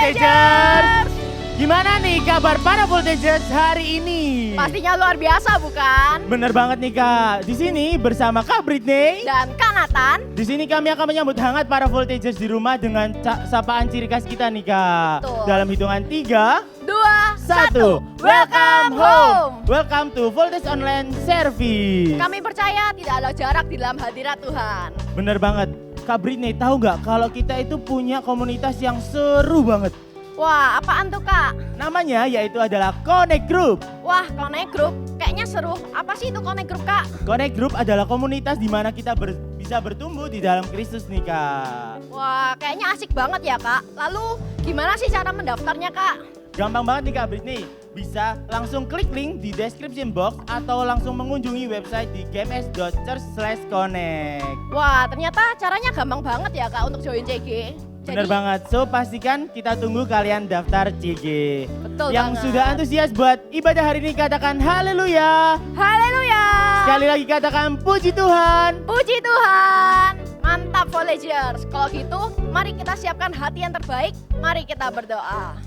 Voltagers. Gimana nih kabar para Voltagers hari ini? Pastinya luar biasa bukan? Bener banget nih Kak. Di sini bersama Kak Britney dan Kak Nathan. Di sini kami akan menyambut hangat para Voltagers di rumah dengan sapaan ciri khas kita nih Kak. Betul. Dalam hitungan 3, 2, 1. Welcome home. Welcome to Voltage Online Service. Kami percaya tidak ada jarak di dalam hadirat Tuhan. Bener banget. Kak Britney tahu nggak kalau kita itu punya komunitas yang seru banget. Wah, apaan tuh Kak? Namanya yaitu adalah Connect Group. Wah, Connect Group. Kayaknya seru. Apa sih itu Connect Group Kak? Connect Group adalah komunitas di mana kita bisa bertumbuh di dalam Kristus nih Kak. Wah, kayaknya asik banget ya Kak. Lalu gimana sih cara mendaftarnya Kak? Gampang banget nih Kak Britney. Bisa langsung klik link di description box atau langsung mengunjungi website di gms.church/connect. Wah, ternyata caranya gampang banget ya Kak untuk join CG. Bener banget, so pastikan kita tunggu kalian daftar CG. Betul Yang banget. sudah antusias buat ibadah hari ini katakan haleluya. Haleluya. Sekali lagi katakan puji Tuhan. Puji Tuhan. Mantap Voltagers. Kalau gitu mari kita siapkan hati yang terbaik. Mari kita berdoa.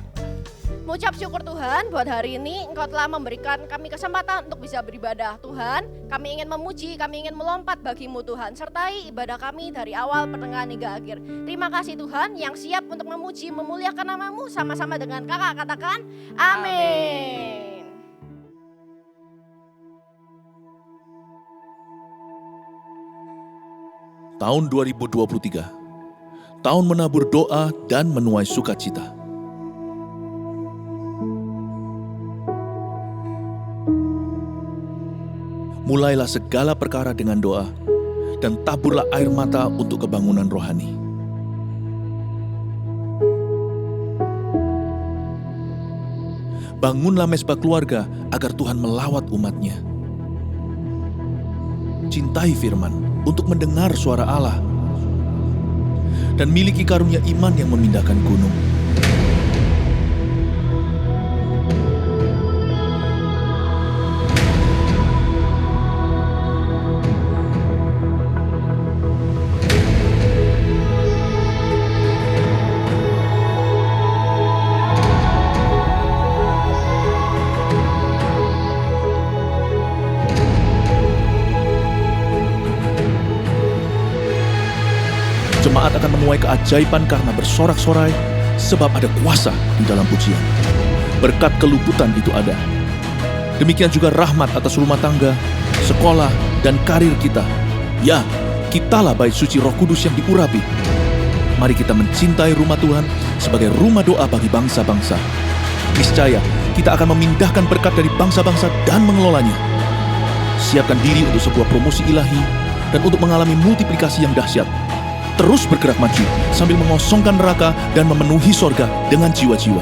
Mengucap syukur Tuhan buat hari ini Engkau telah memberikan kami kesempatan untuk bisa beribadah. Tuhan, kami ingin memuji, kami ingin melompat bagimu Tuhan. Sertai ibadah kami dari awal, pertengahan hingga akhir. Terima kasih Tuhan yang siap untuk memuji, memuliakan namamu sama-sama dengan kakak. Katakan amin. Tahun 2023, tahun menabur doa dan menuai sukacita. Mulailah segala perkara dengan doa, dan taburlah air mata untuk kebangunan rohani. Bangunlah mezbah keluarga agar Tuhan melawat umatnya. Cintai firman untuk mendengar suara Allah, dan miliki karunia iman yang memindahkan gunung. Jemaat akan menuai keajaiban karena bersorak-sorai, sebab ada kuasa di dalam pujian. Berkat keluputan itu ada. Demikian juga rahmat atas rumah tangga, sekolah, dan karir kita. Ya, kitalah bait suci Roh Kudus yang diurapi. Mari kita mencintai rumah Tuhan sebagai rumah doa bagi bangsa-bangsa. Niscaya kita akan memindahkan berkat dari bangsa-bangsa dan mengelolanya. Siapkan diri untuk sebuah promosi ilahi dan untuk mengalami multiplikasi yang dahsyat. Terus bergerak maju sambil mengosongkan neraka dan memenuhi sorga dengan jiwa-jiwa.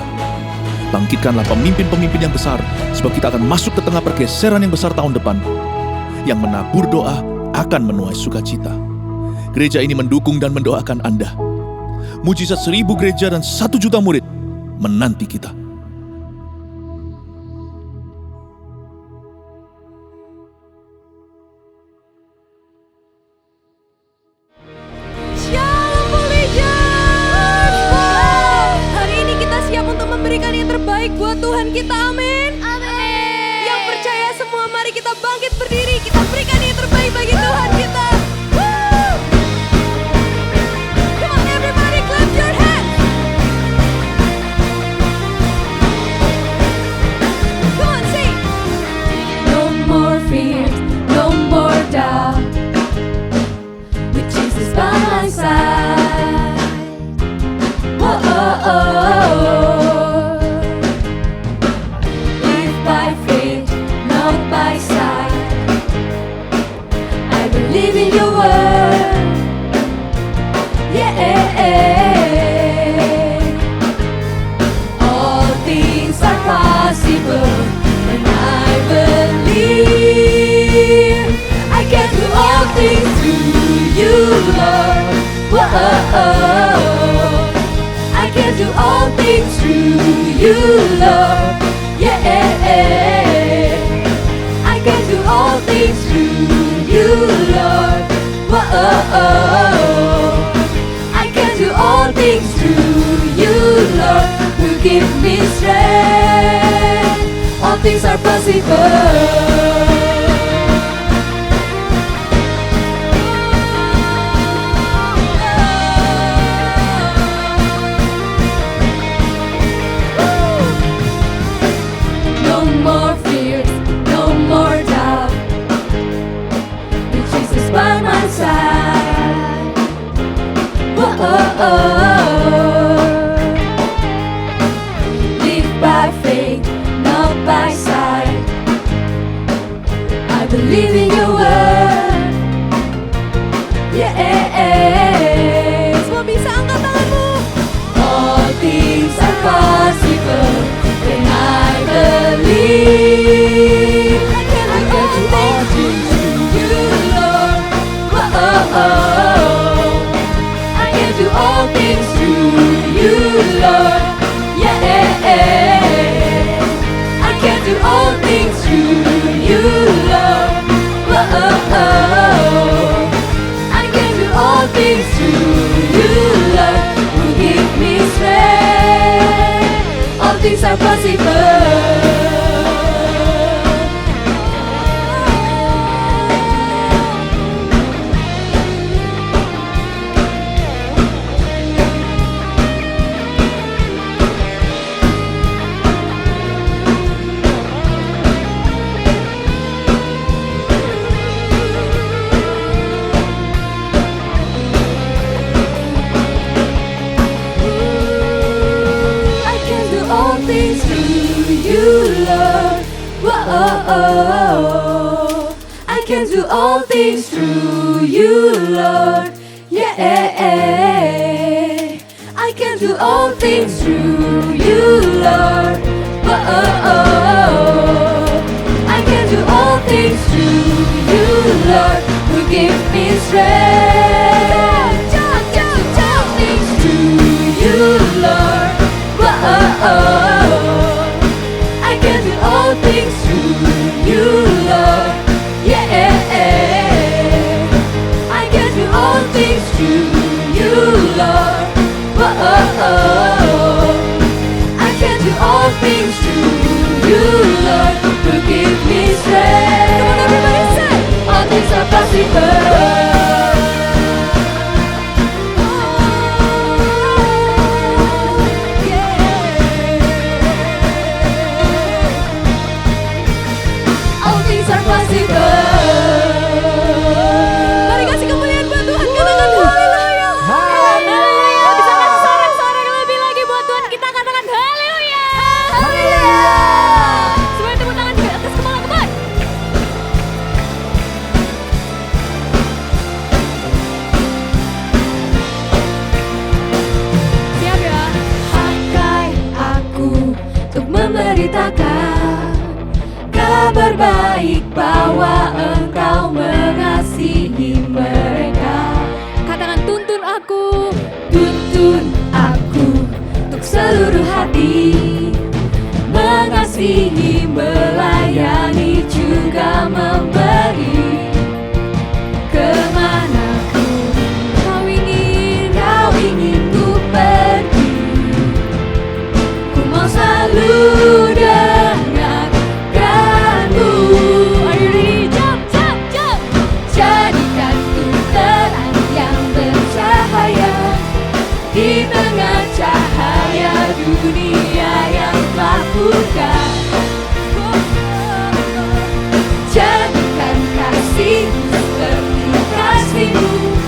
Bangkitkanlah pemimpin-pemimpin yang besar, sebab kita akan masuk ke tengah pergeseran yang besar tahun depan. Yang menabur doa akan menuai sukacita. Gereja ini mendukung dan mendoakan Anda. Mujizat 1000 gereja dan 1 juta murid menanti kita. Memberikan yang terbaik buat Tuhan kita, amin. Amin. Yang percaya semua, mari kita bangkit berdiri, kita berikan yang terbaik bagi Tuhan kita. Woo! Come on everybody, clap your hands. Come on, sing. No more fear, no more doubt. With Jesus by my side. Whoa, oh, oh, oh. Live in your word, yeah. All things are possible when I believe. I can do all things through you, Lord. Whoa. I can do all things through you, Lord, yeah. I can do all things through you, Lord. Whoa. I can do all things through you, Lord. give me strength. All things are possible. No more fears, no more doubt. With Jesus by my side. Whoa. Live by faith, not by sight. I believe in your word. Yeah. Semua bisa, angkat tanganmu. All things are possible when I believe. I can do all things through you, Lord. Whoa. I can do all things through you, Lord. Yeah. I can do all things through you, Lord. Whoa. I can do all things through you, Lord. Who give me strength. All things are possible. I can do all things through you, Lord. Whoa. I can do all things through you, Lord. Yeah. I can do all things through you, Lord. Whoa. I can do all things through you, Lord. Who give me strength. I can do all things through you, Lord. Whoa. I can do all things through you, Lord. Yeah. I can do all things through you, Lord. Whoa. I can do all things through you, Lord. Who give me strength. Come on, everybody, say. All things are possible. All things are possible. Mari kasih kemuliaan buat Tuhan, katakan haleluya. Haleluya. Bisa kasih sorak-sorak lebih lagi buat Tuhan, kita katakan haleluya. Haleluya. Semua tepuk tangan di atas kepala, come on. Siap ya. Pakai aku untuk memberitakan kabar baik bahwa Engkau mengasihi mereka. Katakan tuntun aku untuk seluruh hati, mengasihi, melayani, juga memberi. Kemanapun kau ingin ku pergi, ku mau selalu dengarkanmu. Are you ready? Jump. Jadikan ku terang yang bercahaya di tengah cahaya dunia yang telah pudar. Jadikan kasihmu seperti kasihmu,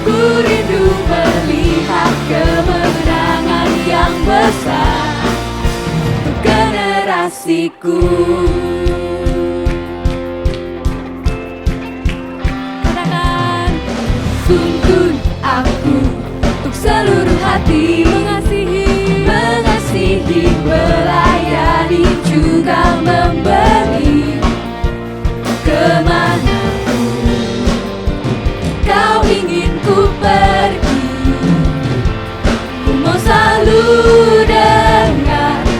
ku rindu melihat kemenangan yang besar untuk generasiku. Katakan, tuntun aku untuk seluruh hati, mengasihi, melayani, juga memberi. Kemanapun kau ingin ku pergi, ku mau selalu dengarkanmu.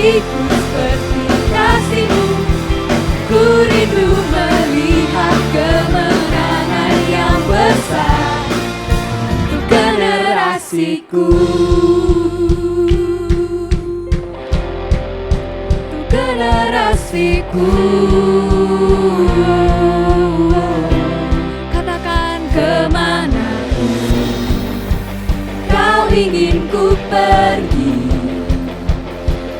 kasihku seperti kasihmu. Ku rindu melihat kemenangan yang besar untuk generasiku. Untuk generasiku. Katakan kemana kau ingin ku pergi,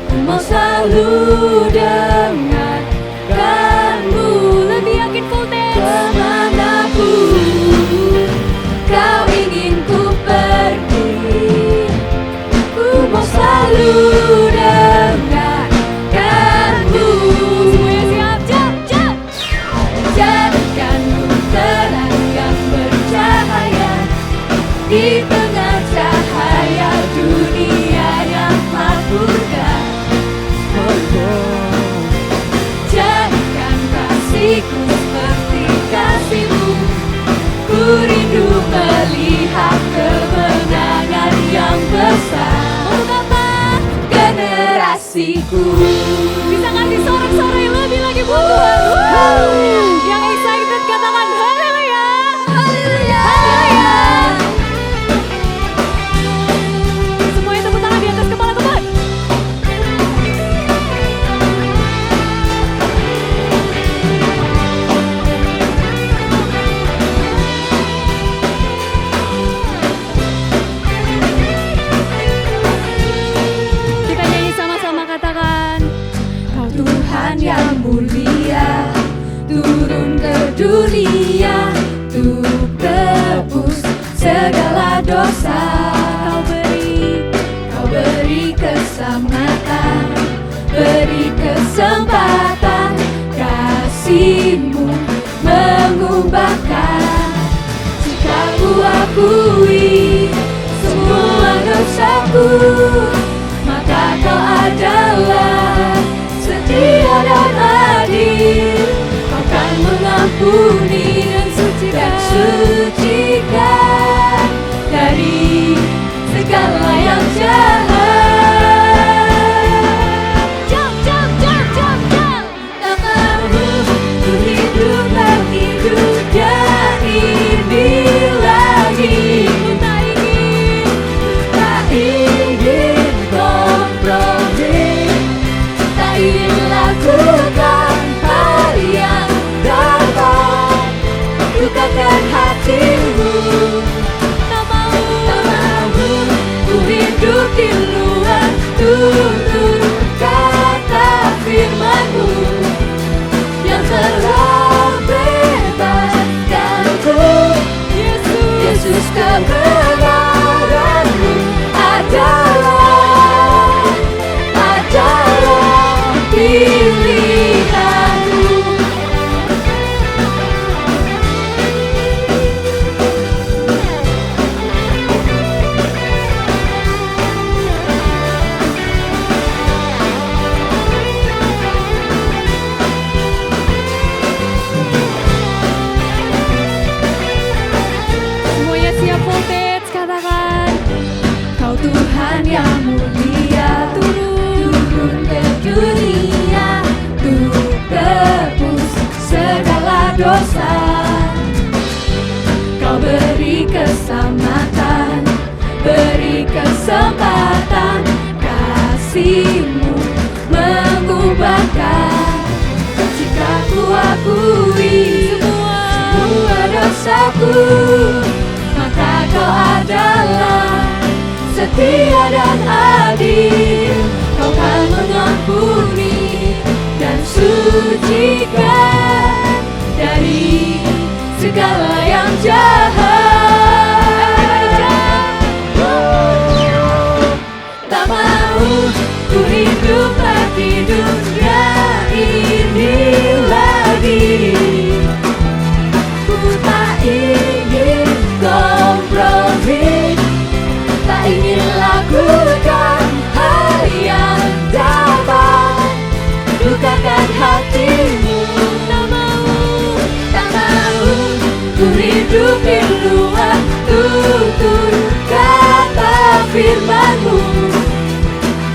ku mau selalu dengarkanmu. Lebih yakin full dance. Kemanapun kau ingin ku pergi, ku mau selalu dengarkanmu. Semuanya siap, jump, jump. Jadikanmu terang yang bercahaya di tengah cahaya dunia yang mabuknya. Jadikan kasihku seperti kasihmu. Ku rindu melihat kemenangan yang besar untuk apa? Generasiku. Bisa ngasih sorak-sorai lebih lagi buat Tuhan. Yang excited katakan haleluya. Haleluya. Semuanya tepuk tangan di atas kepala teman. Kita nyanyi sama-sama, katakan Kau Tuhan yang mulia, turun ke dunia untuk tebus segala dosa. Kau beri keselamatan, beri kesempatan. Kasih-Mu mengubahkan. Jika ku akui semua dosaku, maka Kau adalah setia dan adil. Kau kan mengampuni dan sucikan dari segala yang jahat. Jump, jump, jump, jump, jump. Tak mau ku hidup lagi dunia ini lagi. Ku tak ingin kompromi, tak ingin lakukan hal yang dapat lukakan hatimu. Tak mau ku hidup di luar tutur kata firman-Mu yang telah bebaskanku. Yesus, kebenaran-Mu adalah pilihanku. Semuanya siap voltage, katakan Kau Tuhan yang mulia, turun ke dunia untuk tebus segala dosa. Kau beri keselamatan, beri kesempatan. Kasih-Mu mengubahkan. Jika ku akui semua dosaku, maka Kau adalah setia dan adil. Kau kan mengampuni dan sucikan dari segala yang jahat. Tak mau ku hidup lagi dunia ini lagi. Ku tak ingin kompromi, tak ingin lakukan hal yang dapat lukakan hatimu. Tak mau ku hidup di luar tutur kata firman-Mu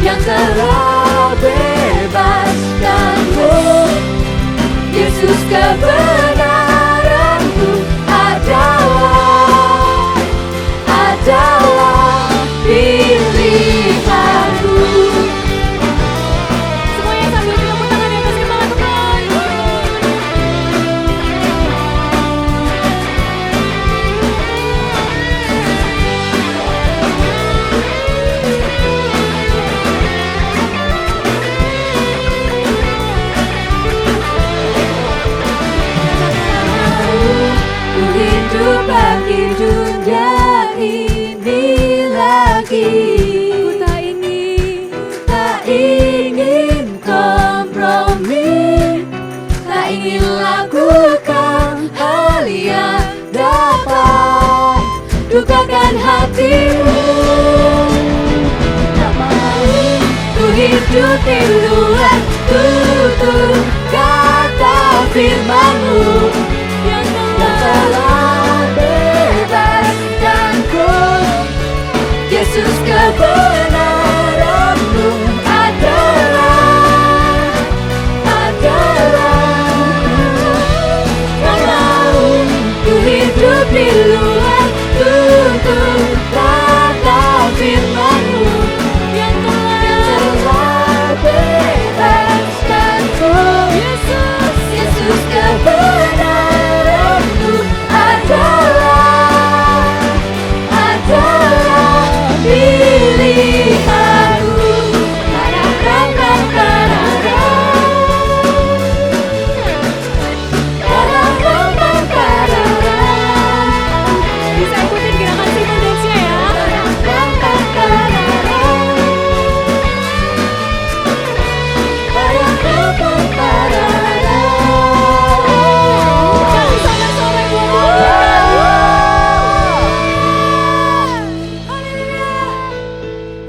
yang telah kebenaranku adalah pilihanku. Semuanya sambil tepuk tangan di atas kepala teman. Ku hidup bagi dunia ini lagi. Ku tak ingin kompromi, tak ingin lakukan hal yang dapat dukakan hatimu. Tak mau ku hidup di luar tutur kata firman-Mu yang telah bebaskanku. Yesus, kebenaran-Mu adalah kalau ku hidup di luar tutur kata firman-Mu yang telah bebaskanku. Yesus, kebenaran-Mu adalah pilihanku. Bisa ikutin gerakan simple dance-nya ya.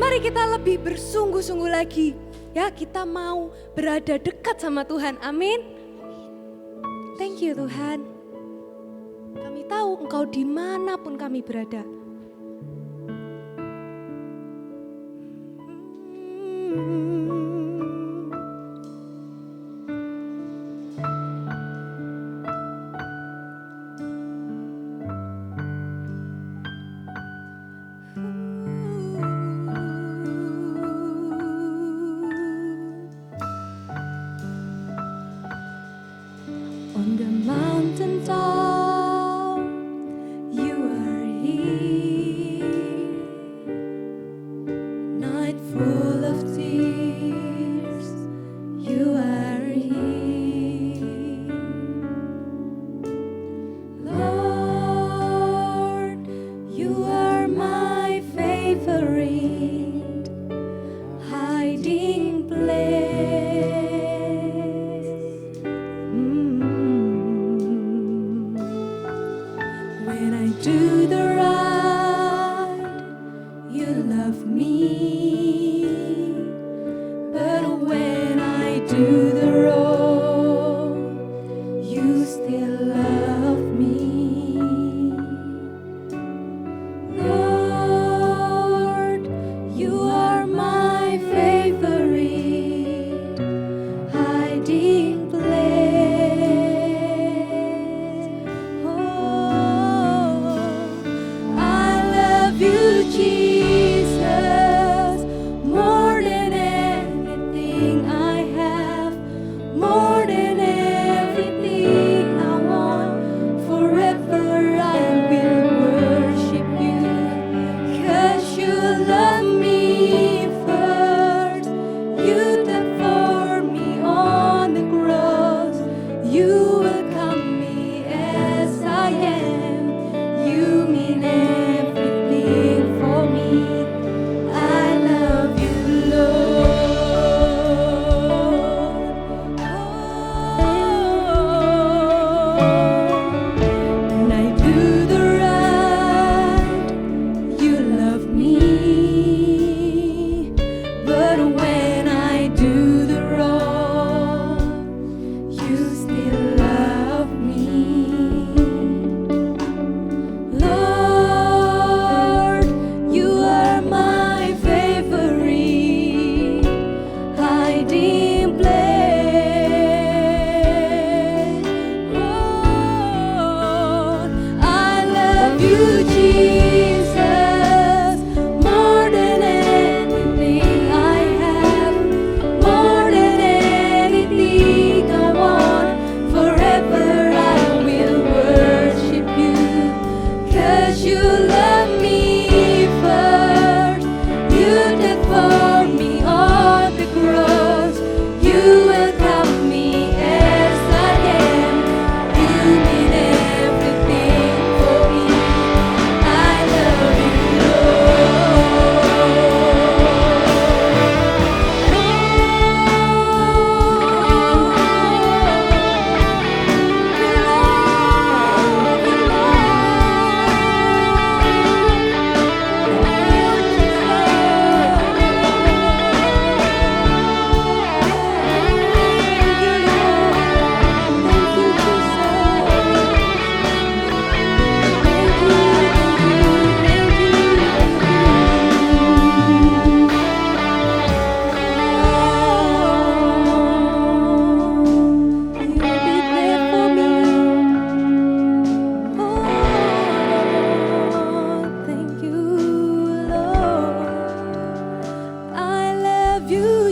Mari kita lebih bersungguh-sungguh lagi. Ya, kita mau berada dekat sama Tuhan. Amin. Thank you Tuhan. Kami tahu Engkau dimanapun kami berada. On the mountain top, you are here. Night full of tears, you are here. Lord, you are my favorite hiding place. When I do the right, you love me.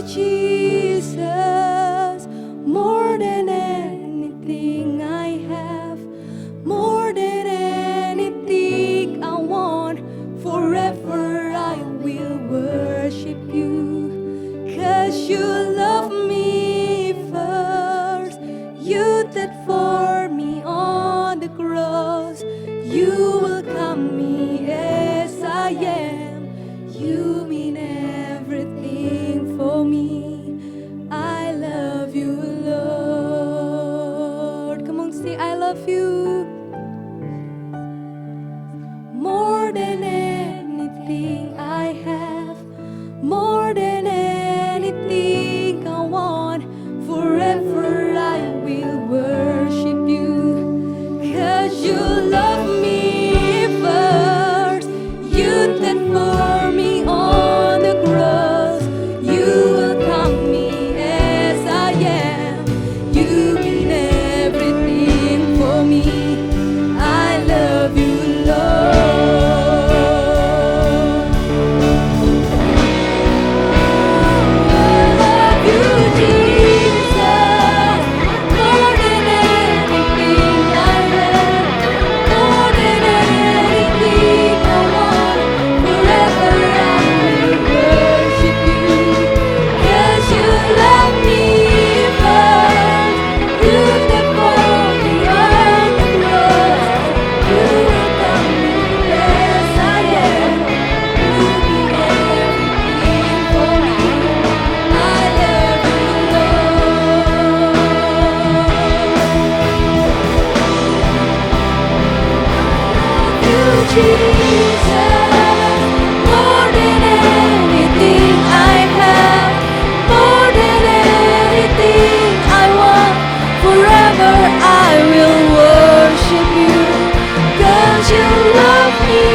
Jesus, more than anything I have, more than anything I want. Forever I will worship you, 'cause you love me first. You died for me on the cross. You welcome me as I am. You mean everything for me. I love you, Lord. Come on, say I love you. More than anything I have, more than anything I want. Forever I will worship you, 'cause you love me first. You died for me on the cross. You welcome me as I am. You mean everything for me. I love you, Lord. I love you, Jesus, more than anything I have, more than anything I want. Forever I will worship you, 'cause you love me first. You died for me on the cross. You welcome me as I am. You mean everything for me. I love you, Lord. You, Jesus, more than anything I have, more than anything I want. Forever I will worship you, 'cause you love me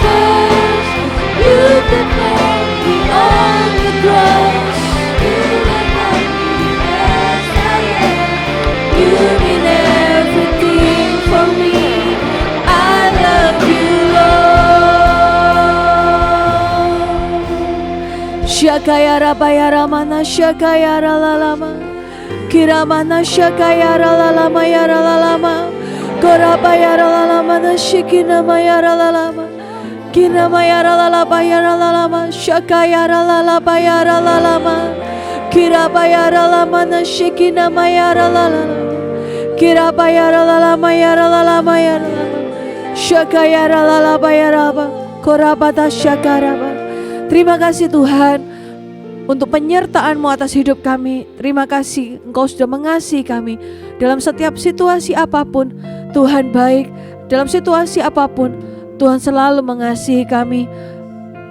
first. You died for me on the cross. You welcome me as I am. You mean everything for me. I love you, Lord. Shakaya rabaya ramana shakaya ralalama. Kiramana shakaya ralalama ya ralalama. Korabaya ralalama na shikina maya ralalama. Kiramaya ralalaba ya ralalama. Shakaya ralalaba ya ralalama. Kirabaya ralalama na shikina maya ralalama. Kirabaya ralalama ya ralalama ya ralalama. Shakaya ralalaba ya raba. Korabata syakaraba. Terima kasih Tuhan untuk penyertaan-Mu atas hidup kami. Terima kasih Engkau sudah mengasihi kami. Dalam setiap situasi apapun, Tuhan baik. Dalam situasi apapun, Tuhan selalu mengasihi kami.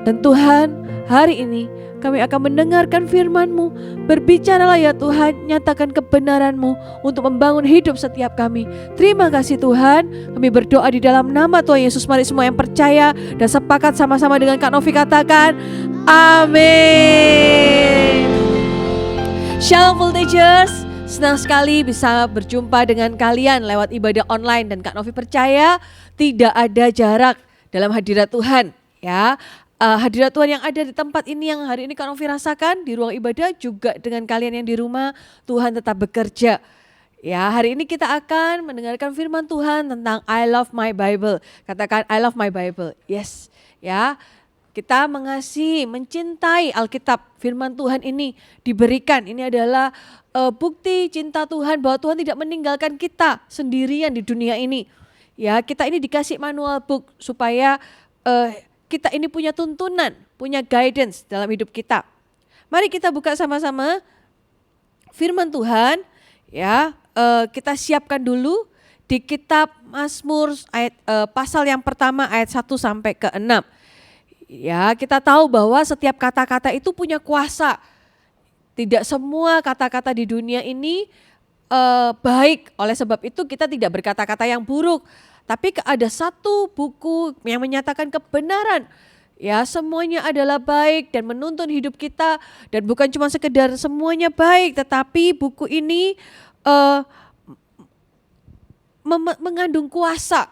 Dan Tuhan, hari ini kami akan mendengarkan firman-Mu. Berbicaralah ya Tuhan, nyatakan kebenaran-Mu untuk membangun hidup setiap kami. Terima kasih Tuhan. Kami berdoa di dalam nama Tuhan Yesus. Mari semua yang percaya dan sepakat sama-sama dengan Kak Novi katakan, amin. Shalom Voltagers, senang sekali bisa berjumpa dengan kalian lewat ibadah online. Dan Kak Novi percaya tidak ada jarak dalam hadirat Tuhan, ya. Hadirat Tuhan yang ada di tempat ini yang hari ini Kak Novi rasakan di ruang ibadah, juga dengan kalian yang di rumah, Tuhan tetap bekerja. Ya, hari ini kita akan mendengarkan firman Tuhan tentang I love my Bible. Katakan I love my Bible. Yes, ya. Kita mengasihi, mencintai Alkitab. Firman Tuhan ini diberikan. Ini adalah bukti cinta Tuhan bahwa Tuhan tidak meninggalkan kita sendirian di dunia ini. Ya, kita ini dikasih manual book supaya kita ini punya tuntunan, punya guidance dalam hidup kita. Mari kita buka sama-sama firman Tuhan, ya. Kita siapkan dulu di kitab Mazmur ayat pasal yang pertama ayat 1 sampai ke 6. Ya, kita tahu bahwa setiap kata-kata itu punya kuasa. Tidak semua kata-kata di dunia ini baik. Oleh sebab itu kita tidak berkata-kata yang buruk. Tapi ada satu buku yang menyatakan kebenaran. Ya, semuanya adalah baik dan menuntun hidup kita. Dan bukan cuma sekedar semuanya baik, tetapi buku ini mengandung kuasa.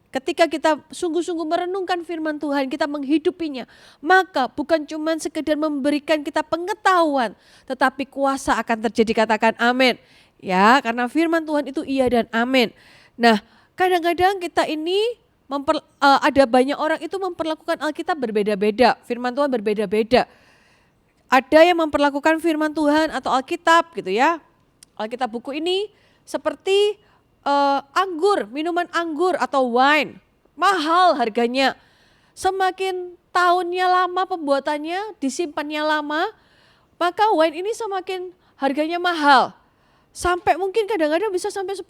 Ketika kita sungguh-sungguh merenungkan firman Tuhan, kita menghidupinya, maka bukan cuma sekedar memberikan kita pengetahuan, tetapi kuasa akan terjadi. Katakan amin. Ya, karena firman Tuhan itu iya dan amin. Nah, kadang-kadang kita ini ada banyak orang itu memperlakukan Alkitab berbeda-beda, firman Tuhan berbeda-beda. Ada yang memperlakukan firman Tuhan atau Alkitab gitu ya. Alkitab buku ini seperti anggur, minuman anggur atau wine, mahal harganya. Semakin tahunnya lama pembuatannya, disimpannya lama, maka wine ini semakin harganya mahal. Sampai mungkin kadang-kadang bisa sampai $10.000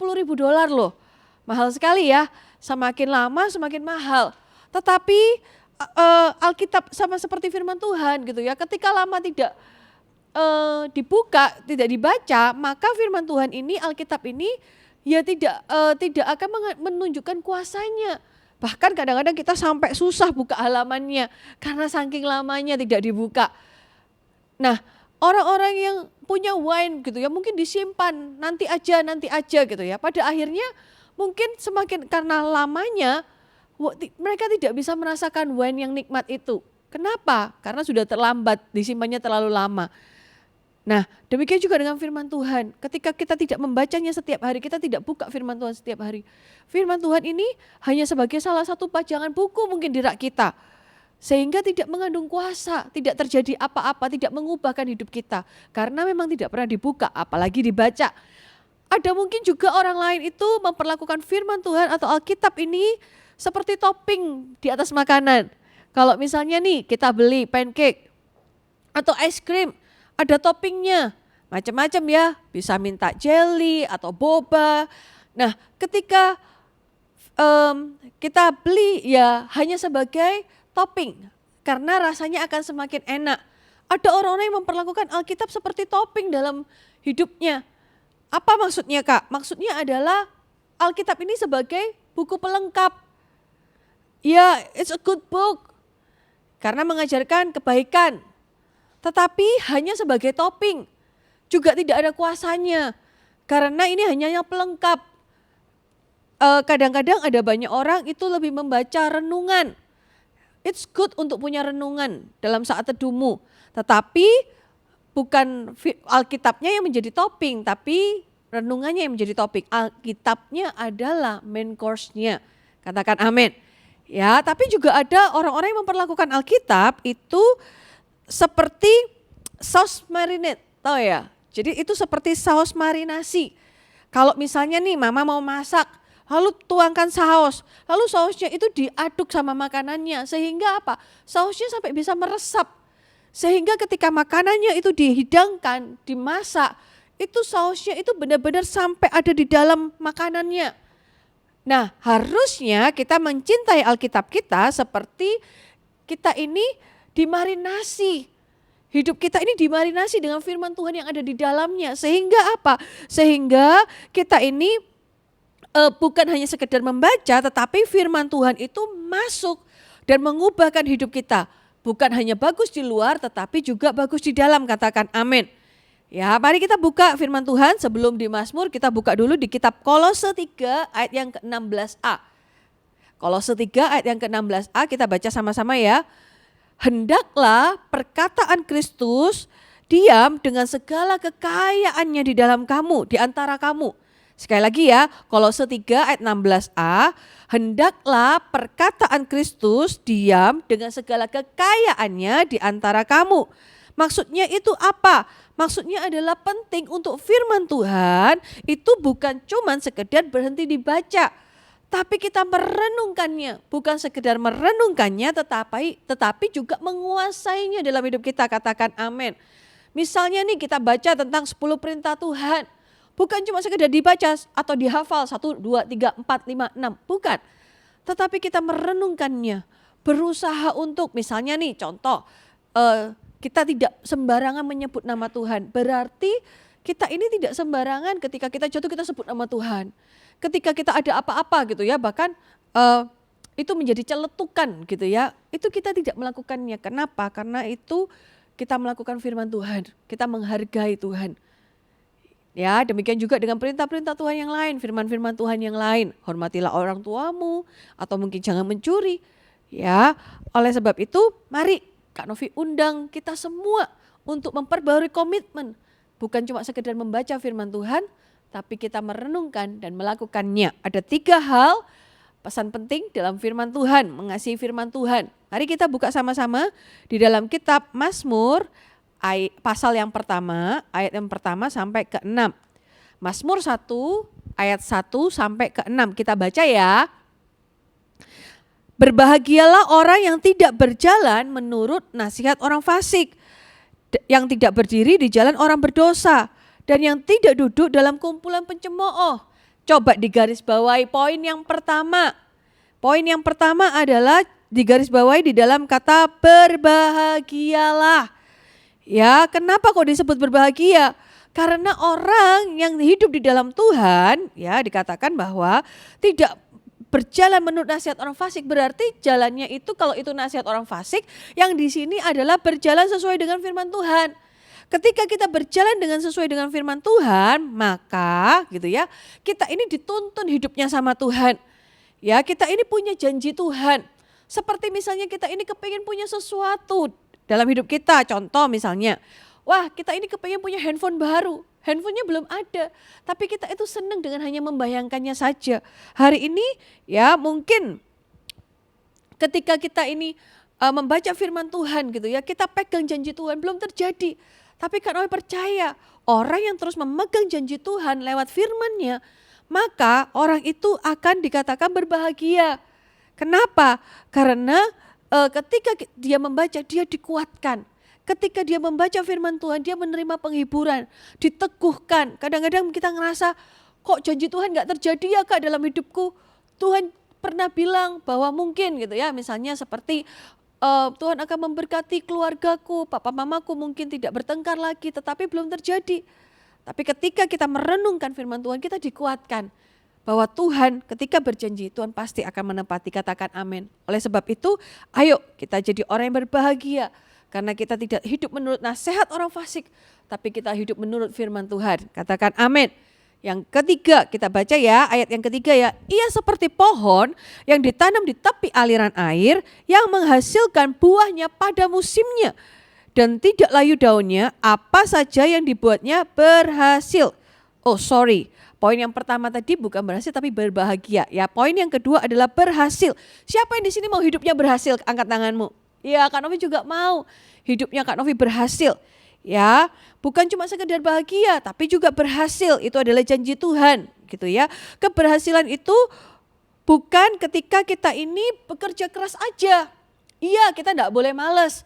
loh. Mahal sekali ya, semakin lama semakin mahal. Tetapi Alkitab sama seperti firman Tuhan gitu ya, ketika lama tidak dibuka, tidak dibaca, maka firman Tuhan ini, Alkitab ini ya tidak akan menunjukkan kuasanya. Bahkan kadang-kadang kita sampai susah buka halamannya karena saking lamanya tidak dibuka. Nah, orang-orang yang punya wine gitu ya, mungkin disimpan nanti aja gitu ya. Pada akhirnya mungkin semakin karena lamanya mereka tidak bisa merasakan wine yang nikmat itu. Kenapa? Karena sudah terlambat, disimpannya terlalu lama. Nah, demikian juga dengan firman Tuhan. Ketika kita tidak membacanya setiap hari, kita tidak buka firman Tuhan setiap hari. Firman Tuhan ini hanya sebagai salah satu pajangan buku mungkin di rak kita. Sehingga tidak mengandung kuasa, tidak terjadi apa-apa, tidak mengubahkan hidup kita. Karena memang tidak pernah dibuka, apalagi dibaca. Ada mungkin juga orang lain itu memperlakukan firman Tuhan atau Alkitab ini seperti topping di atas makanan. Kalau misalnya nih kita beli pancake atau es krim, ada toppingnya, macam-macam ya, bisa minta jelly atau boba. Nah, ketika kita beli ya hanya sebagai topping, karena rasanya akan semakin enak. Ada orang-orang yang memperlakukan Alkitab seperti topping dalam hidupnya. Apa maksudnya Kak? Maksudnya adalah Alkitab ini sebagai buku pelengkap. Ya, it's a good book, karena mengajarkan kebaikan. Tetapi hanya sebagai topping, juga tidak ada kuasanya, karena ini hanya pelengkap. Kadang-kadang ada banyak orang itu lebih membaca renungan. It's good untuk punya renungan dalam saat teduhmu, tetapi bukan Alkitabnya yang menjadi topping, tapi renungannya yang menjadi topping. Alkitabnya adalah main course-nya. Katakan amin. Ya, tapi juga ada orang-orang yang memperlakukan Alkitab itu seperti saus marinade, tahu ya? Jadi itu seperti saus marinasi. Kalau misalnya nih mama mau masak, lalu tuangkan saus, lalu sausnya itu diaduk sama makanannya, sehingga apa? Sausnya sampai bisa meresap. Sehingga ketika makanannya itu dihidangkan, dimasak, itu sausnya itu benar-benar sampai ada di dalam makanannya. Nah, harusnya kita mencintai Alkitab kita seperti kita ini dimarinasi. Hidup kita ini dimarinasi dengan firman Tuhan yang ada di dalamnya. Sehingga apa? Sehingga kita ini bukan hanya sekedar membaca, tetapi firman Tuhan itu masuk dan mengubahkan hidup kita. Bukan hanya bagus di luar, tetapi juga bagus di dalam. Katakan amin. Ya, mari kita buka firman Tuhan. Sebelum di Mazmur, kita buka dulu di kitab Kolose 3 ayat yang ke-16a. Kolose 3 ayat yang ke-16a, kita baca sama-sama ya. Hendaklah perkataan Kristus diam dengan segala kekayaannya di dalam kamu, di antara kamu. Sekali lagi ya, Kolose 3 ayat 16a, hendaklah perkataan Kristus diam dengan segala kekayaannya di antara kamu. Maksudnya itu apa? Maksudnya adalah penting untuk firman Tuhan itu bukan cuma sekedar berhenti dibaca, tapi kita merenungkannya, bukan sekedar merenungkannya tetapi juga menguasainya dalam hidup kita. Katakan amin. Misalnya nih kita baca tentang 10 perintah Tuhan, bukan cuma sekedar dibaca atau dihafal 1, 2, 3, 4, 5, 6, bukan. Tetapi kita merenungkannya, berusaha untuk misalnya nih contoh, kita tidak sembarangan menyebut nama Tuhan. Berarti kita ini tidak sembarangan ketika kita jatuh kita sebut nama Tuhan. Ketika kita ada apa-apa gitu ya, bahkan itu menjadi celetukan gitu ya, itu kita tidak melakukannya. Kenapa? Karena itu kita melakukan firman Tuhan, kita menghargai Tuhan. Ya, demikian juga dengan perintah-perintah Tuhan yang lain, firman-firman Tuhan yang lain. Hormatilah orang tuamu atau mungkin jangan mencuri. Ya, oleh sebab itu mari Kak Novi undang kita semua untuk memperbarui komitmen. Bukan cuma sekedar membaca firman Tuhan, tapi kita merenungkan dan melakukannya. Ada 3 hal pesan penting dalam firman Tuhan, mengasihi firman Tuhan. Mari kita buka sama-sama di dalam kitab Mazmur pasal yang pertama, ayat yang pertama sampai ke-6. Mazmur 1 ayat 1 sampai ke-6 kita baca ya. Berbahagialah orang yang tidak berjalan menurut nasihat orang fasik, yang tidak berdiri di jalan orang berdosa, dan yang tidak duduk dalam kumpulan pencemooh. Coba digarisbawahi poin yang pertama. Poin yang pertama adalah digarisbawahi di dalam kata berbahagialah. Ya, kenapa kok disebut berbahagia? Karena orang yang hidup di dalam Tuhan, ya dikatakan bahwa tidak berjalan menurut nasihat orang fasik, berarti jalannya itu kalau itu nasihat orang fasik, yang di sini adalah berjalan sesuai dengan firman Tuhan. Ketika kita berjalan dengan sesuai dengan firman Tuhan, maka gitu ya, kita ini dituntun hidupnya sama Tuhan. Ya, kita ini punya janji Tuhan. Seperti misalnya kita ini kepingin punya sesuatu dalam hidup kita, contoh misalnya, wah kita ini kepengen punya handphone baru, handphonenya belum ada, tapi kita itu senang dengan hanya membayangkannya saja. Hari ini ya mungkin ketika kita ini membaca firman Tuhan gitu ya, kita pegang janji Tuhan, belum terjadi. Tapi karena percaya, orang yang terus memegang janji Tuhan lewat firman-Nya, maka orang itu akan dikatakan berbahagia. Kenapa? Karena ketika dia membaca, dia dikuatkan. Ketika dia membaca firman Tuhan, dia menerima penghiburan, diteguhkan. Kadang-kadang kita ngerasa, kok janji Tuhan gak terjadi ya Kak dalam hidupku. Tuhan pernah bilang bahwa mungkin gitu ya, misalnya seperti Tuhan akan memberkati keluargaku, papa mamaku mungkin tidak bertengkar lagi, tetapi belum terjadi. Tapi ketika kita merenungkan firman Tuhan, kita dikuatkan. Bahwa Tuhan ketika berjanji, Tuhan pasti akan menepati, katakan amin. Oleh sebab itu, ayo kita jadi orang yang berbahagia. Karena kita tidak hidup menurut nasihat orang fasik, tapi kita hidup menurut firman Tuhan. Katakan amin. Yang ketiga, kita baca ya, ayat yang ketiga ya. Ia seperti pohon yang ditanam di tepi aliran air, yang menghasilkan buahnya pada musimnya. Dan tidak layu daunnya, apa saja yang dibuatnya berhasil. Poin yang pertama tadi bukan berhasil tapi berbahagia. Ya, poin yang kedua adalah berhasil. Siapa yang di sini mau hidupnya berhasil? Angkat tanganmu. Ya, Kak Novi juga mau hidupnya Kak Novi berhasil. Ya, bukan cuma sekedar bahagia tapi juga berhasil. Itu adalah janji Tuhan, gitu ya. Keberhasilan itu bukan ketika kita ini bekerja keras aja. Iya, kita enggak boleh malas.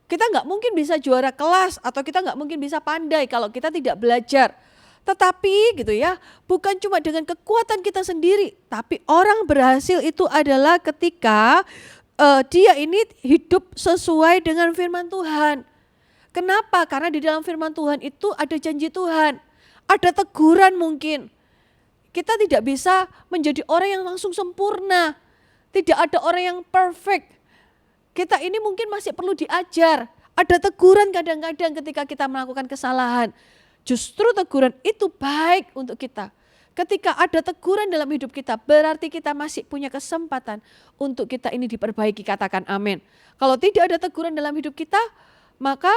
Kita enggak mungkin bisa juara kelas atau kita enggak mungkin bisa pandai kalau kita tidak belajar. Tetapi gitu ya, bukan cuma dengan kekuatan kita sendiri, tapi orang berhasil itu adalah ketika dia ini hidup sesuai dengan firman Tuhan. Kenapa? Karena di dalam firman Tuhan itu ada janji Tuhan, ada teguran mungkin. Kita tidak bisa menjadi orang yang langsung sempurna, tidak ada orang yang perfect. Kita ini mungkin masih perlu diajar, ada teguran kadang-kadang ketika kita melakukan kesalahan. Justru teguran itu baik untuk kita. Ketika ada teguran dalam hidup kita, berarti kita masih punya kesempatan untuk kita ini diperbaiki, katakan amin. Kalau tidak ada teguran dalam hidup kita, maka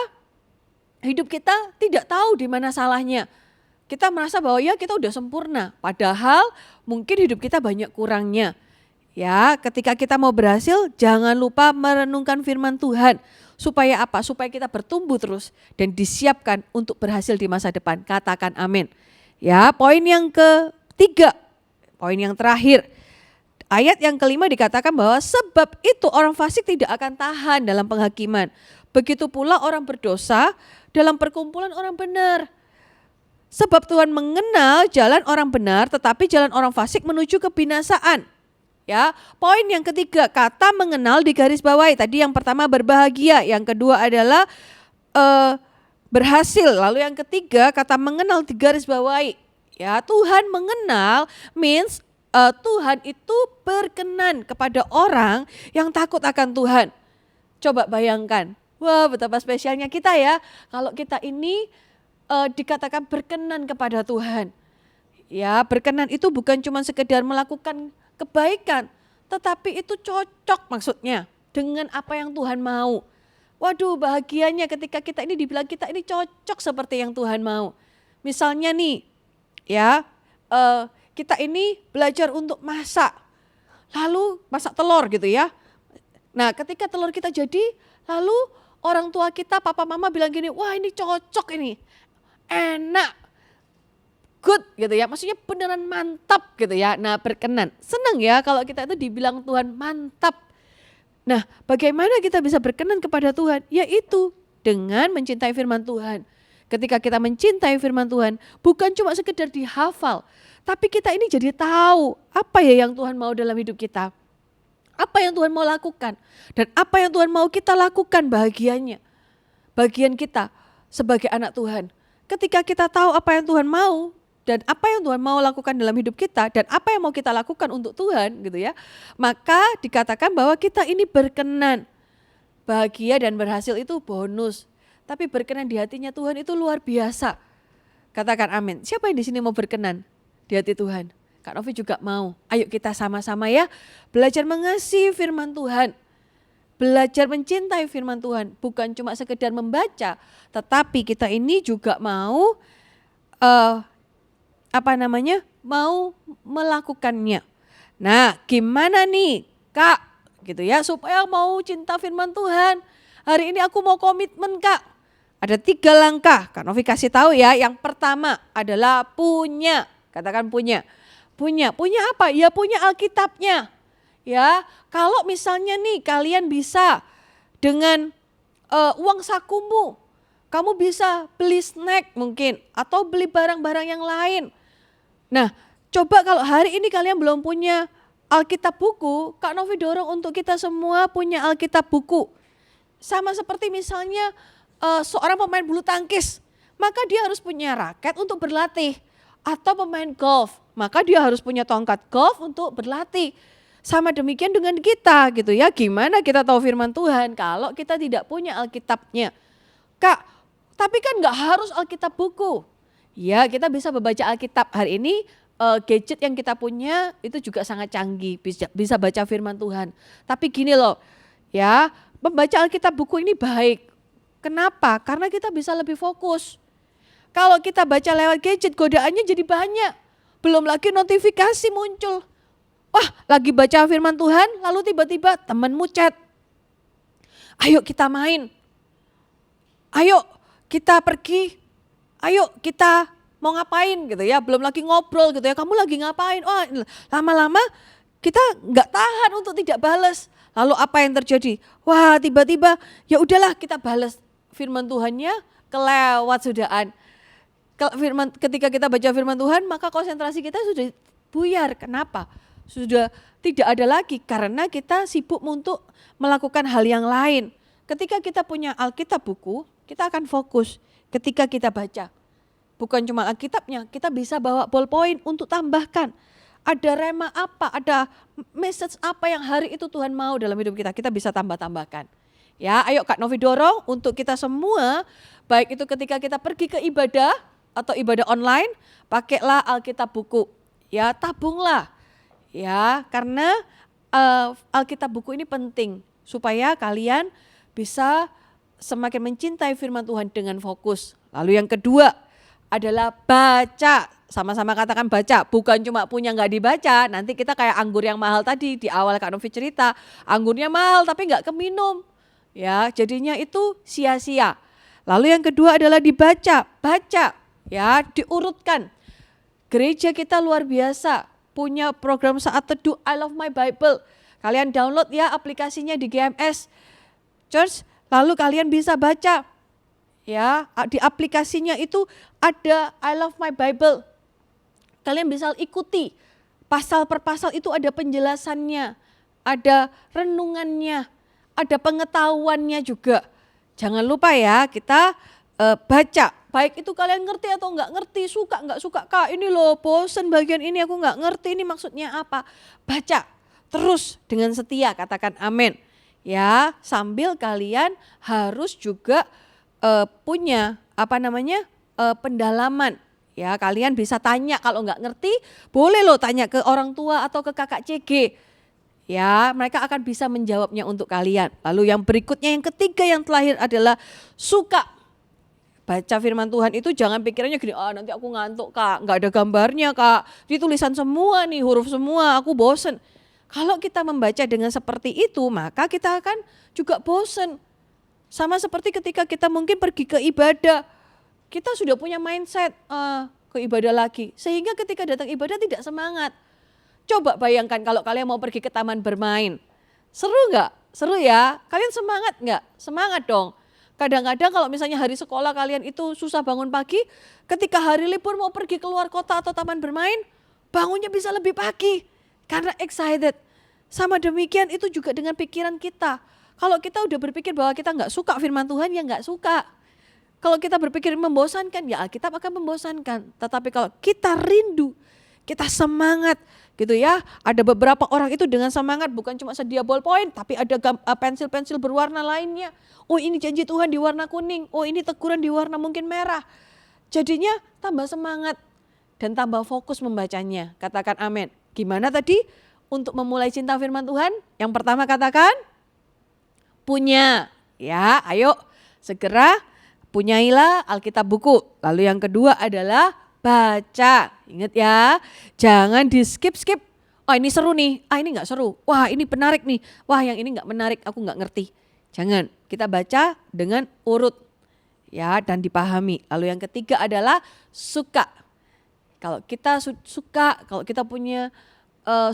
hidup kita tidak tahu di mana salahnya. Kita merasa bahwa ya kita udah sempurna, padahal mungkin hidup kita banyak kurangnya. Ya, ketika kita mau berhasil, jangan lupa merenungkan firman Tuhan. Supaya apa? Supaya kita bertumbuh terus dan disiapkan untuk berhasil di masa depan. Katakan amin. Ya, poin yang ketiga, poin yang terakhir. Ayat yang kelima dikatakan bahwa sebab itu orang fasik tidak akan tahan dalam penghakiman. Begitu pula orang berdosa dalam perkumpulan orang benar. Sebab Tuhan mengenal jalan orang benar, tetapi jalan orang fasik menuju kebinasaan. Ya, poin yang ketiga, kata mengenal digarisbawahi. Tadi yang pertama berbahagia, yang kedua adalah berhasil. Lalu yang ketiga, kata mengenal digarisbawahi. Ya, Tuhan mengenal means Tuhan itu berkenan kepada orang yang takut akan Tuhan. Coba bayangkan, wah betapa spesialnya kita ya. Kalau kita ini dikatakan berkenan kepada Tuhan. Ya, berkenan itu bukan cuma sekedar melakukan kebaikan, tetapi itu cocok maksudnya dengan apa yang Tuhan mau. Waduh, bahagianya ketika kita ini dibilang kita ini cocok seperti yang Tuhan mau. Misalnya nih, ya, kita ini belajar untuk masak, lalu masak telur gitu ya. Nah, ketika telur kita jadi, lalu orang tua kita, papa mama bilang gini, wah ini cocok ini, enak, good gitu ya, maksudnya beneran mantap gitu ya. Nah, berkenan, senang ya kalau kita itu dibilang Tuhan mantap. Nah, bagaimana kita bisa berkenan kepada Tuhan? Yaitu dengan mencintai firman Tuhan. Ketika kita mencintai firman Tuhan, bukan cuma sekedar dihafal, tapi kita ini jadi tahu apa ya yang Tuhan mau dalam hidup kita. Apa yang Tuhan mau lakukan dan apa yang Tuhan mau kita lakukan bagian kita sebagai anak Tuhan. Ketika kita tahu apa yang Tuhan mau dan apa yang Tuhan mau lakukan dalam hidup kita dan apa yang mau kita lakukan untuk Tuhan gitu ya, maka dikatakan bahwa kita ini berkenan. Bahagia dan berhasil itu bonus, tapi berkenan di hatinya Tuhan itu luar biasa. Katakan amin. Siapa yang di sini mau berkenan di hati Tuhan? Kak Novi juga mau. Ayo kita sama-sama ya belajar mengasihi firman Tuhan. Belajar mencintai firman Tuhan. Bukan cuma sekedar membaca, tetapi kita ini juga mau mau melakukannya. Nah, gimana nih Kak gitu ya supaya mau cinta firman Tuhan? Hari ini aku mau komitmen Kak. Ada 3 langkah. Kak Novi kasih tahu ya. Yang pertama adalah punya. Katakan punya. Punya apa? Ya punya Alkitabnya. Ya, kalau misalnya nih kalian bisa dengan uang sakumu, kamu bisa beli snack mungkin atau beli barang-barang yang lain. Nah, coba kalau hari ini kalian belum punya Alkitab buku, Kak Novi dorong untuk kita semua punya Alkitab buku. Sama seperti misalnya seorang pemain bulu tangkis, maka dia harus punya raket untuk berlatih. Atau pemain golf, maka dia harus punya tongkat golf untuk berlatih. Sama demikian dengan kita gitu ya, gimana kita tahu firman Tuhan kalau kita tidak punya Alkitabnya. Kak, tapi kan gak harus Alkitab buku. Ya, kita bisa membaca Alkitab. Hari ini gadget yang kita punya itu juga sangat canggih, bisa baca firman Tuhan. Tapi gini loh, ya, membaca Alkitab buku ini baik. Kenapa? Karena kita bisa lebih fokus. Kalau kita baca lewat gadget, godaannya jadi banyak. Belum lagi notifikasi muncul. Wah, lagi baca firman Tuhan, lalu tiba-tiba temanmu chat. Ayo kita main. Ayo kita pergi. Ayo kita mau ngapain gitu ya, belum lagi ngobrol gitu ya, kamu lagi ngapain? Oh, lama-lama kita nggak tahan untuk tidak balas. Lalu apa yang terjadi? Wah, tiba-tiba ya udahlah kita balas firman Tuhannya kelewat sudahan. Ketika kita baca firman Tuhan, maka konsentrasi kita sudah buyar. Kenapa? Sudah tidak ada lagi karena kita sibuk untuk melakukan hal yang lain. Ketika kita punya Alkitab buku, kita akan fokus. Ketika kita baca, bukan cuma Alkitabnya, kita bisa bawa ballpoint untuk tambahkan. Ada rema apa, ada message apa yang hari itu Tuhan mau dalam hidup kita, kita bisa tambah-tambahkan. Ya, ayo Kak Novi dorong untuk kita semua, baik itu ketika kita pergi ke ibadah atau ibadah online, pakailah Alkitab buku. Ya, tabunglah. Ya, karena Alkitab buku ini penting supaya kalian bisa semakin mencintai firman Tuhan dengan fokus. Lalu yang kedua adalah baca. Sama-sama katakan baca, bukan cuma punya nggak dibaca. Nanti kita kayak anggur yang mahal tadi di awal Kak Novi cerita. Anggurnya mahal tapi nggak keminum. Ya, jadinya itu sia-sia. Lalu yang kedua adalah dibaca. Baca, ya diurutkan. Gereja kita luar biasa. Punya program saat teduh I Love My Bible. Kalian download ya aplikasinya di GMS Church. Lalu kalian bisa baca, ya di aplikasinya itu ada I Love My Bible. Kalian bisa ikuti pasal per pasal itu ada penjelasannya, ada renungannya, ada pengetahuannya juga. Jangan lupa ya kita baca. Baik itu kalian ngerti atau enggak ngerti, suka enggak suka, Kak ini loh bosen bagian ini aku enggak ngerti ini maksudnya apa. Baca terus dengan setia, katakan amin. Ya, sambil kalian harus juga punya pendalaman. Ya, kalian bisa tanya, kalau nggak ngerti boleh loh tanya ke orang tua atau ke kakak CG. Ya, mereka akan bisa menjawabnya untuk kalian. Lalu yang berikutnya, yang ketiga, yang terakhir adalah suka. Baca firman Tuhan itu jangan pikirannya gini, nanti aku ngantuk kak, nggak ada gambarnya kak, di tulisan semua nih, huruf semua, aku bosen. Kalau kita membaca dengan seperti itu, maka kita akan juga bosen. Sama seperti ketika kita mungkin pergi ke ibadah, kita sudah punya mindset ke ibadah lagi. Sehingga ketika datang ibadah tidak semangat. Coba bayangkan kalau kalian mau pergi ke taman bermain. Seru nggak? Seru ya? Kalian semangat nggak? Semangat dong. Kadang-kadang kalau misalnya hari sekolah kalian itu susah bangun pagi, ketika hari libur mau pergi keluar kota atau taman bermain, bangunnya bisa lebih pagi. Karena excited. Sama demikian itu juga dengan pikiran kita. Kalau kita udah berpikir bahwa kita nggak suka firman Tuhan, ya nggak suka. Kalau kita berpikir membosankan, ya Alkitab akan membosankan. Tetapi kalau kita rindu, kita semangat gitu ya. Ada beberapa orang itu dengan semangat bukan cuma sedia ballpoint, tapi ada pensil-pensil berwarna lainnya. Oh ini janji Tuhan di warna kuning, oh ini teguran di warna mungkin merah. Jadinya tambah semangat dan tambah fokus membacanya. Katakan amin. Gimana tadi untuk memulai cinta firman Tuhan? Yang pertama katakan punya. Ya ayo segera punyailah Alkitab buku. Lalu yang kedua adalah baca. Ingat ya, jangan di skip-skip. Oh ini seru nih, ini gak seru. Wah ini menarik nih, wah yang ini gak menarik, aku gak ngerti. Jangan, kita baca dengan urut ya dan dipahami. Lalu yang ketiga adalah suka. Kalau kita suka, kalau kita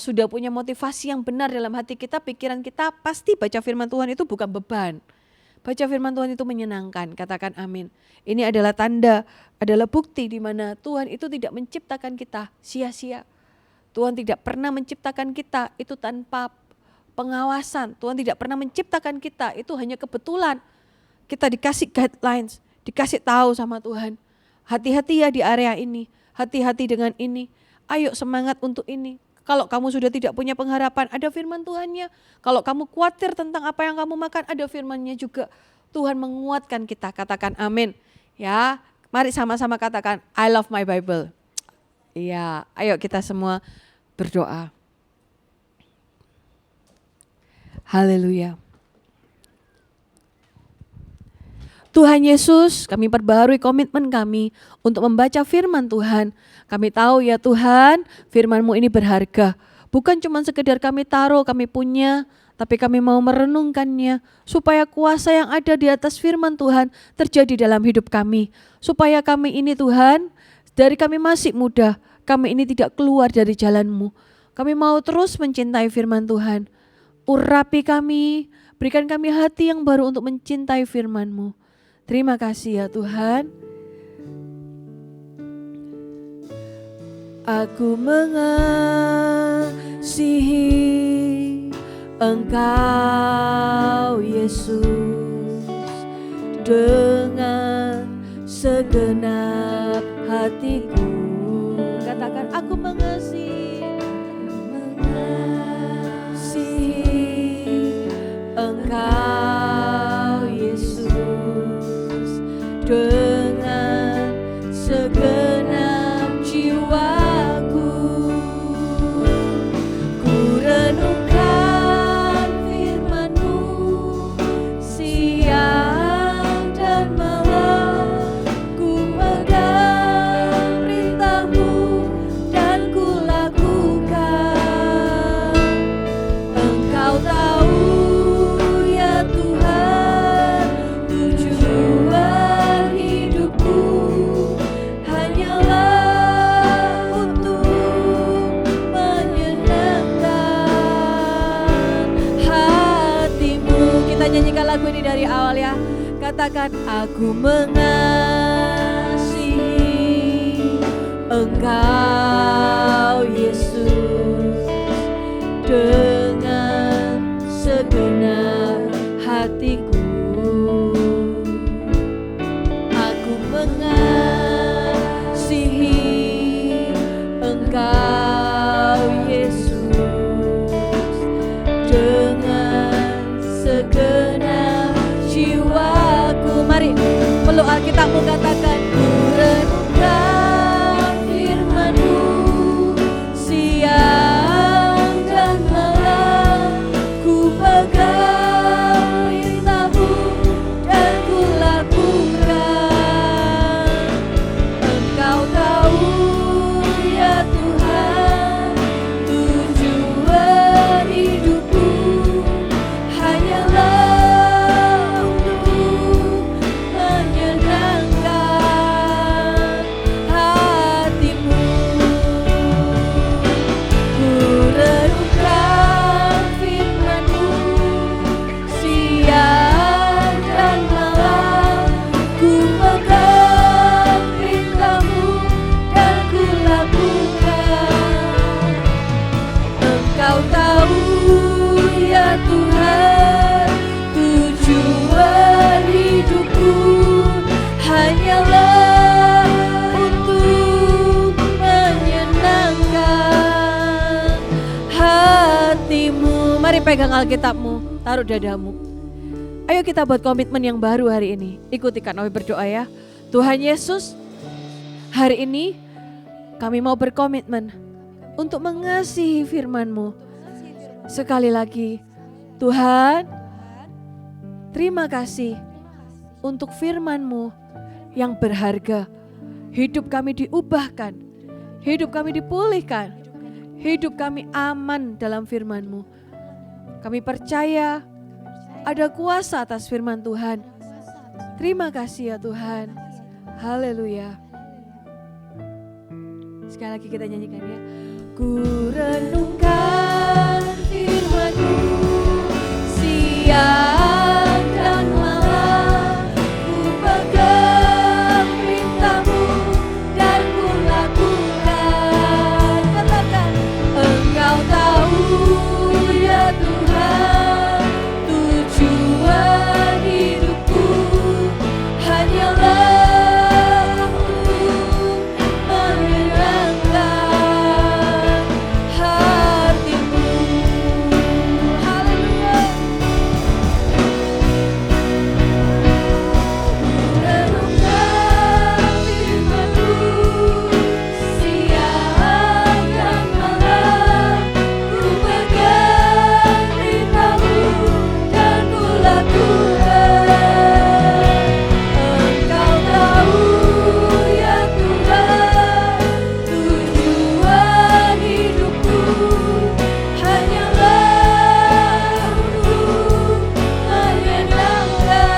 sudah punya motivasi yang benar dalam hati kita, pikiran kita, pasti baca firman Tuhan itu bukan beban. Baca firman Tuhan itu menyenangkan, katakan amin. Ini adalah tanda, adalah bukti di mana Tuhan itu tidak menciptakan kita sia-sia. Tuhan tidak pernah menciptakan kita itu tanpa pengawasan. Tuhan tidak pernah menciptakan kita itu hanya kebetulan. Kita dikasih guidelines, dikasih tahu sama Tuhan. Hati-hati ya di area ini, hati-hati dengan ini. Ayo semangat untuk ini. Kalau kamu sudah tidak punya pengharapan, ada firman Tuhannya. Kalau kamu khawatir tentang apa yang kamu makan, ada firman-Nya juga. Tuhan menguatkan kita, katakan amin. Ya, mari sama-sama katakan, I love my Bible. Iya, ayo kita semua berdoa. Haleluya. Tuhan Yesus, kami perbaharui komitmen kami untuk membaca firman Tuhan. Kami tahu ya Tuhan, firman-Mu ini berharga. Bukan cuma sekedar kami taruh, kami punya, tapi kami mau merenungkannya supaya kuasa yang ada di atas firman Tuhan terjadi dalam hidup kami. Supaya kami ini Tuhan, dari kami masih muda, kami ini tidak keluar dari jalan-Mu. Kami mau terus mencintai firman Tuhan. Urapi kami, berikan kami hati yang baru untuk mencintai firman-Mu. Terima kasih ya Tuhan. Aku mengasihi Engkau Yesus dengan segenap hatiku. Katakan aku mengasihi Engkau Yesus dengan segenap jiwaku. Ku renungkan firman-Mu siang dan malam. Ku pegang perintah-Mu dan ku lakukan. Engkau tahu ya Tuhan, tujuan hidupku hanyalah untuk menyenangkan hati-Mu. Kita nyanyikan lagu ini dari awal ya. Katakan aku mengasihi Engkau Yesus dengan segenap hatiku. Aku mengasihi Engkau Yesus dengan segenap jiwaku. Mari peluk Alkitabmu, katakan ku Mari pegang Alkitabmu, taruh dadamu. Ayo kita buat komitmen yang baru hari ini. Ikuti Kak Novi berdoa ya. Tuhan Yesus, hari ini kami mau berkomitmen untuk mengasihi firman-Mu. Sekali lagi, Tuhan, terima kasih untuk firman-Mu yang berharga. Hidup kami diubahkan, hidup kami dipulihkan, hidup kami aman dalam firman-Mu. Kami percaya ada kuasa atas firman Tuhan. Terima kasih ya Tuhan. Haleluya. Sekali lagi kita nyanyikan ya. Ku renungkan firman-Mu siang dan malam, ku pegang perintah-Mu dan ku lakukan. Katakan, Engkau tahu ya Tuhan, tujuan hidupku hanyalah untuk menyenangkan hati-Mu. Haleluya. Renungkan firman-Mu siang dan malam, ku pegang perintah-Mu dan ku lakukan. Engkau tahu ya Tuhan, tujuan hidupku hanyalah untuk menyenangkan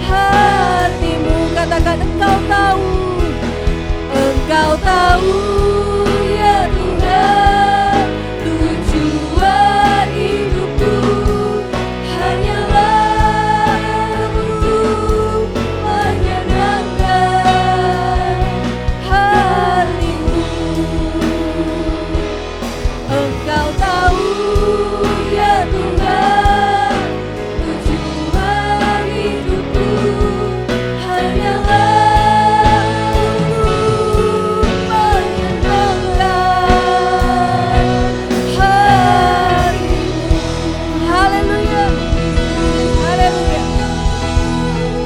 hati-Mu. Katakan, Engkau tahu ya Tuhan, tujuan hidupku hanyalah untuk menyenangkan hati-Mu. Engkau tahu ya Tuhan, tujuan hidupku hanyalah untuk menyenangkan hati-Mu. Haleluya. Haleluya.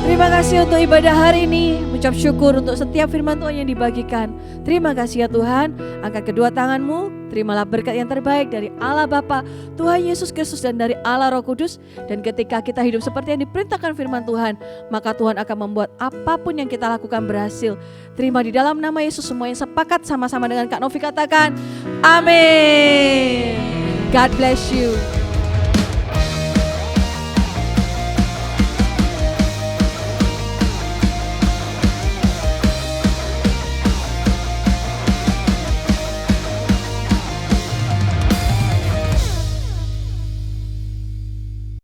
Terima kasih untuk ibadah hari ini. Mengucap syukur untuk setiap firman Tuhan yang dibagikan. Terima kasih ya Tuhan. Angkat kedua tanganmu. Terimalah berkat yang terbaik dari Allah Bapa, Tuhan Yesus Kristus dan dari Allah Roh Kudus. Dan ketika kita hidup seperti yang diperintahkan firman Tuhan, maka Tuhan akan membuat apapun yang kita lakukan berhasil. Terima di dalam nama Yesus. Semua yang sepakat sama-sama dengan Kak Novi katakan amin. God bless you.